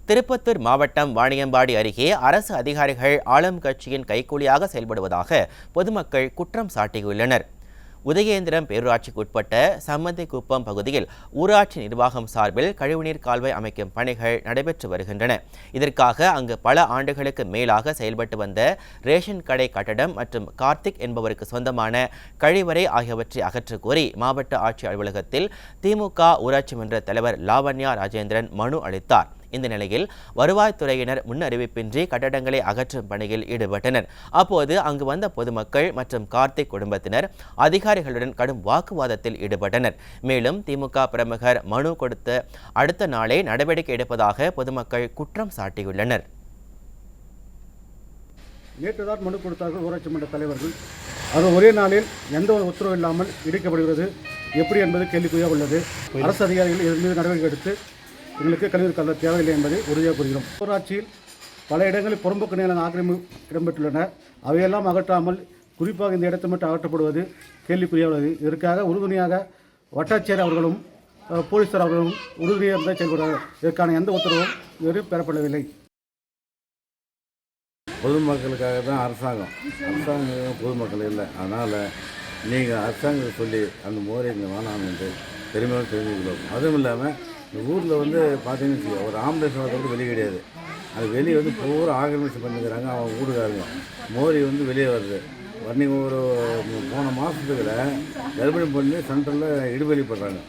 திருப்பத்தூர் மாவட்டம் வாணியம்பாடி அருகே அரசு அதிகாரிகள் ஆளும் கட்சியின் கைக்கூலியாக செயல்படுவதாக பொதுமக்கள் குற்றம் சாட்டியுள்ளனர். உதயேந்திரம் பேரூராட்சிக்கு உட்பட்ட சம்மந்திக்குப்பம் பகுதியில் ஊராட்சி நிர்வாகம் சார்பில் கழிவுநீர் கால்வாய் அமைக்கும் பணிகள் நடைபெற்று வருகின்றன. இதற்காக அங்கு பல ஆண்டுகளுக்கு மேலாக செயல்பட்டு வந்த ரேஷன் கடை கட்டடம் மற்றும் கார்த்திக் என்பவருக்கு சொந்தமான கழிவறை ஆகியவற்றை அகற்றக் கோரி மாவட்ட ஆட்சியர் அலுவலகத்தில் திமுக ஊராட்சி மன்ற தலைவர் லாவண்யா ராஜேந்திரன் மனு அளித்தார். இந்த நிலையில் வருவாய்த்துறையினர் முன் அறிவிப்பின்றி கட்டடங்களை அகற்றும் பணியில் ஈடுபட்டனர். அப்போது அங்கு வந்த பொதுமக்கள் மற்றும் கார்த்திக் குடும்பத்தினர் அதிகாரிகளுடன் கடும் வாக்குவாதத்தில் ஈடுபட்டனர். மேலும் திமுக பிரமுகர் மனு கொடுத்த அடுத்த நாளே நடவடிக்கை எடுப்பதாக பொதுமக்கள் குற்றம் சாட்டியுள்ளனர். நேற்றுதான் மனு கொடுத்தார்கள் ஊராட்சி மன்ற தலைவர்கள். அது ஒரே நாளில் எந்த ஒரு உத்தரவு இல்லாமல் இடிக்கப்படுகிறது எப்படி என்பது கேள்விக்குறியாக உள்ளது. அரசு அதிகாரிகள் இதன் மீது நடவடிக்கை எடுத்து எங்களுக்கு கழிவுநீர் கால்வாய் தேவையில்லை என்பதை உறுதியாக கூறுகிறோம். ஊராட்சியில் பல இடங்களில் புறம்போக்கு நிலம் ஆக்கிரமிப்பு இடம்பெற்றுள்ளன. அவையெல்லாம் அகற்றாமல் குறிப்பாக இந்த இடத்தை மட்டும் அகற்றப்படுவது கேள்விக்குறியாக உள்ளது. இதற்காக உறுதுணையாக வட்டாட்சியர் அவர்களும் போலீசார் அவர்களும் உறுதுணையாக செயல்படுவார்கள். இதற்கான எந்த உத்தரவும் இதுவரை பெறப்படவில்லை. பொதுமக்களுக்காக தான் அரசாங்கம் பொதுமக்கள் இல்லை. அதனால் நீங்கள் அரசாங்கத்தை சொல்லி அந்த மோரை இங்கே வேணாம் என்று பெருமையாக தெரிஞ்சுக்கிறோம். அதுவும் இல்லாமல் இந்த ஊரில் பார்த்தீங்கன்னு வச்சுக்கோ, ஒரு ஆம்புலன்ஸ் வந்து வெளியே கிடையாது. அது வெளியே பூரா ஆக்கிரமிச்சு பண்ணிக்கிறாங்க அவங்க ஊருக்காரங்க. மோரி வெளியே வருது. ஒரு போன மாதத்துக்குள்ள கர்ப்பிணி பண்ணி சென்டரில் இடுபலி பண்ணுறாங்க.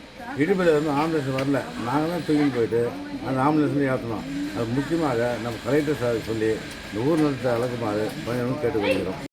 இடுபலி ஆம்புலன்ஸ் வரல. நாங்கள் தான் தூக்கிட்டு போயிட்டு அந்த ஆம்புலன்ஸ்லேயே ஏற்றணும். அது முக்கியமாக நம்ம கலெக்டர் சார் சொல்லி இந்த ஊர் நிலத்தை அளக்குமாறு கொஞ்சம் கேட்டுக்கொள்கிறோம்.